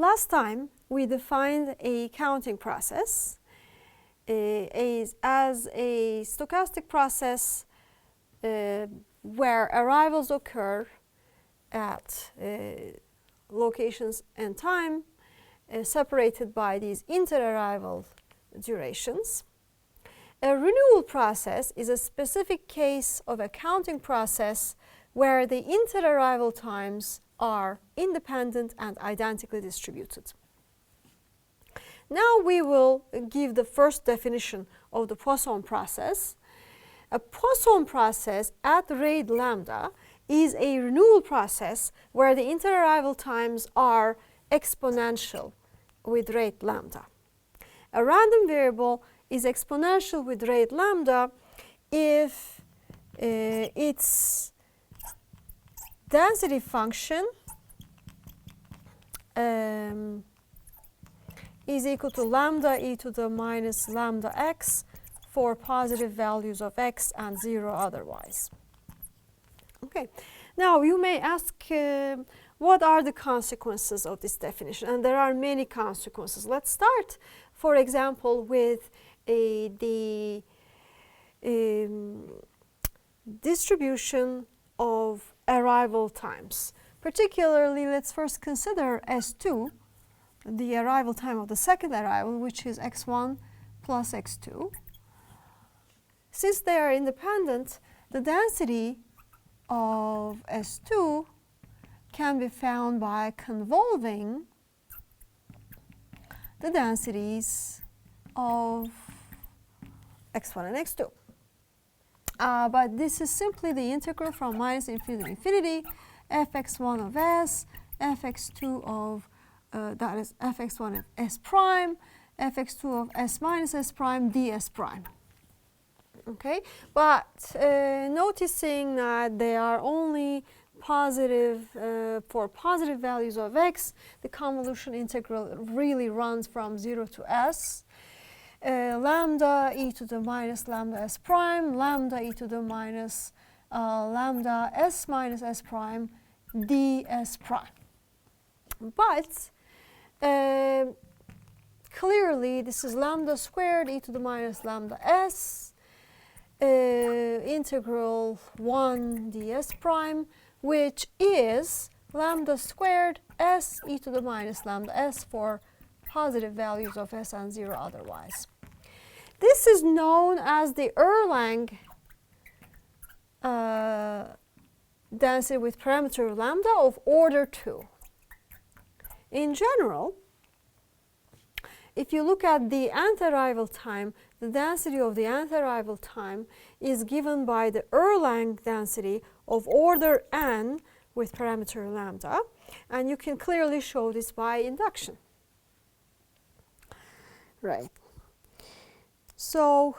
Last time we defined a counting process as a stochastic process where arrivals occur at locations and time separated by these inter-arrival durations. A renewal process is a specific case of a counting process where the inter-arrival times are independent and identically distributed. Now we will give the first definition of the Poisson process. A Poisson process at rate lambda is a renewal process where the inter-arrival times are exponential with rate lambda. A random variable is exponential with rate lambda if its density function is equal to lambda e to the minus lambda x for positive values of x and 0 otherwise. Okay, now you may ask what are the consequences of this definition, and there are many consequences. Let's start, for example, with the distribution of arrival times. Particularly, let's first consider S2, the arrival time of the second arrival, which is x1 plus x2. Since they are independent, the density of S2 can be found by convolving the densities of x1 and x2. But this is simply the integral from minus infinity to infinity, fx1 of s, fx2 of, that is fx1 of s prime, fx2 of s minus s prime, ds prime. Okay, but noticing that they are only positive for positive values of x, the convolution integral really runs from 0 to s. Lambda e to the minus lambda s prime, lambda e to the minus lambda s minus s prime, ds prime. But clearly this is lambda squared e to the minus lambda s integral 1 ds prime, which is lambda squared s e to the minus lambda s for positive values of s and 0 otherwise. This is known as the Erlang density with parameter lambda of order 2. In general, if you look at the anti-arrival time, the density of the anti-arrival time is given by the Erlang density of order n with parameter lambda, and you can clearly show this by induction. Right. So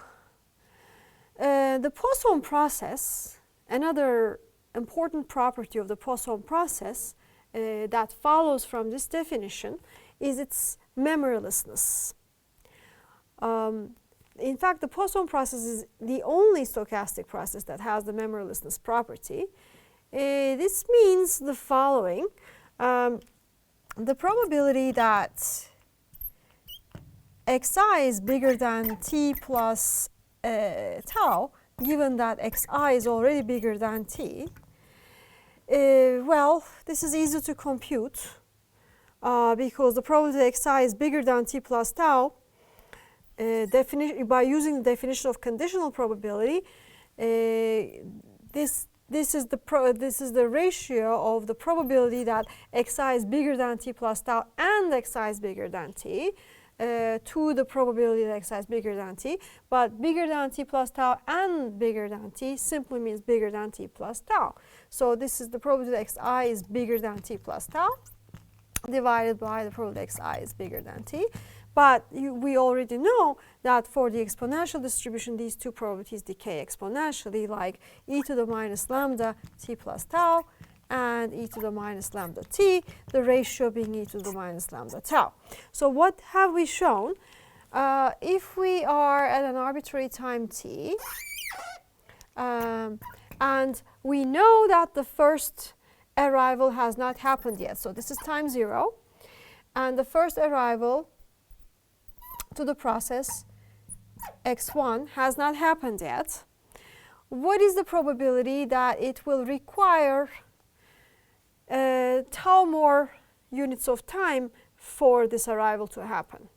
the Poisson process, another important property of the Poisson process that follows from this definition is its memorylessness. In fact, the Poisson process is the only stochastic process that has the memorylessness property. This means the following. The probability that xi is bigger than t plus tau, given that xi is already bigger than t, well, this is easy to compute because the probability that xi is bigger than t plus tau, by using the definition of conditional probability, this is the ratio of the probability that xi is bigger than t plus tau and xi is bigger than t to the probability that xi is bigger than t. But bigger than t plus tau and bigger than t simply means bigger than t plus tau. So this is the probability that xi is bigger than t plus tau divided by the probability that xi is bigger than t. But we already know that for the exponential distribution, these two probabilities decay exponentially, like e to the minus lambda t plus tau and e to the minus lambda t, the ratio being e to the minus lambda tau. So what have we shown? If we are at an arbitrary time t, and we know that the first arrival has not happened yet, so this is time 0, and the first arrival to the process, x1, has not happened yet, what is the probability that it will require tau more units of time for this arrival to happen?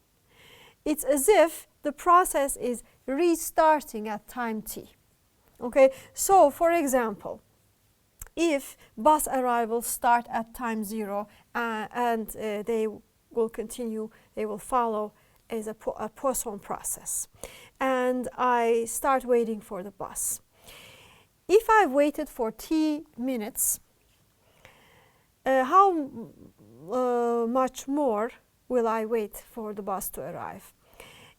It's as if the process is restarting at time t. Okay, so for example, if bus arrivals start at time 0 and they will continue, they will follow as a Poisson process, and I start waiting for the bus. If I've waited for t minutes, how much more will I wait for the bus to arrive?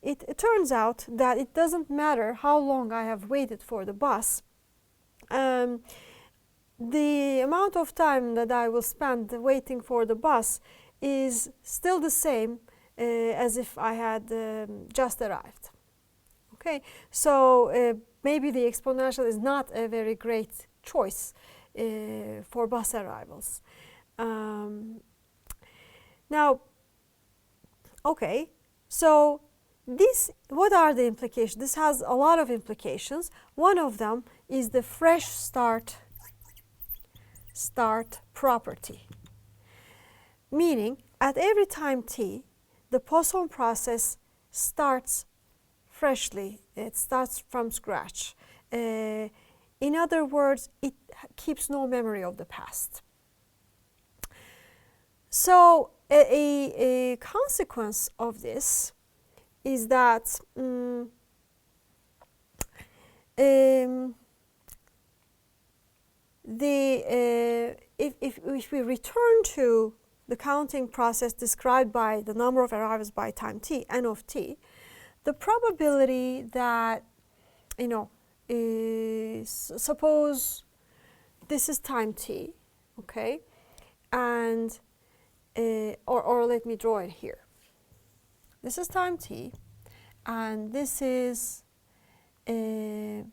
It turns out that it doesn't matter how long I have waited for the bus. The amount of time that I will spend waiting for the bus is still the same as if I had just arrived. Okay, so maybe the exponential is not a very great choice for bus arrivals. Now, okay, so what are the implications? This has a lot of implications. One of them is the fresh start property, meaning at every time t, the Poisson process starts freshly. It starts from scratch. In other words, it keeps no memory of the past. So a consequence of this is that if we return to the counting process described by the number of arrivals by time t, n of t, the probability that, suppose this is time t, okay, and or let me draw it here. This is time t, and this is Sn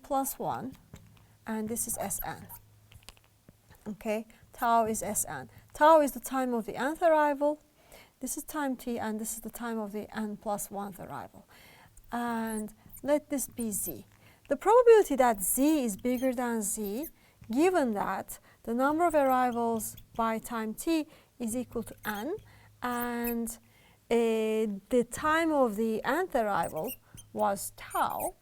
plus 1, and this is Sn. Okay, tau is Sn. Tau is the time of the nth arrival. This is time t, and this is the time of the n plus 1th arrival. And let this be z. The probability that z is bigger than z, given that the number of arrivals by time t is equal to n, and the time of the nth arrival was tau,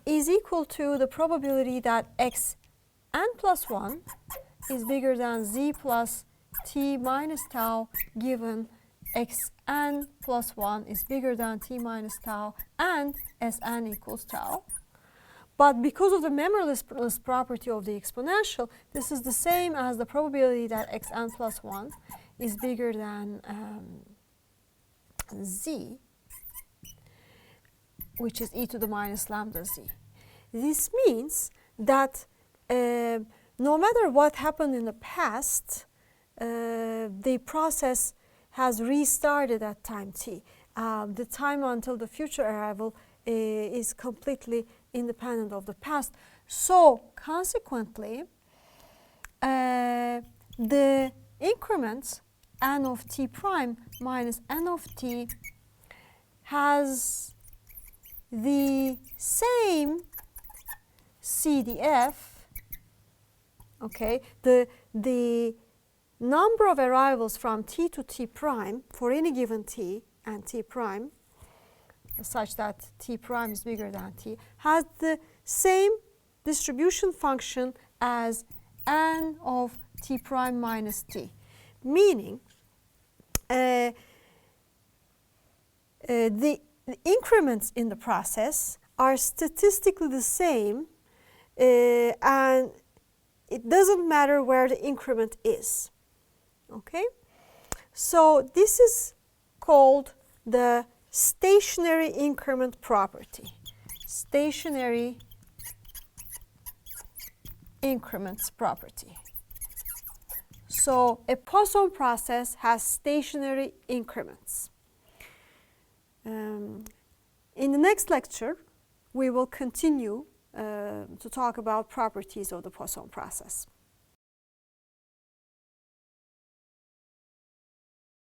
is equal to the probability that x n plus 1 is bigger than z plus t minus tau, given x n plus 1 is bigger than t minus tau and Sn equals tau. But because of the memoryless property of the exponential, this is the same as the probability that xn plus 1 is bigger than z, which is e to the minus lambda z. This means that no matter what happened in the past, the process has restarted at time t. The time until the future arrival is completely independent of the past. So consequently, the increments n of t prime minus n of t has the same CDF. Okay, the number of arrivals from t to t prime for any given t and t prime, such that t prime is bigger than t, has the same distribution function as n of t prime minus t, meaning the increments in the process are statistically the same, and it doesn't matter where the increment is. Okay, so this is called the stationary increment property. Stationary increments property. So a Poisson process has stationary increments. In the next lecture, we will continue to talk about properties of the Poisson process.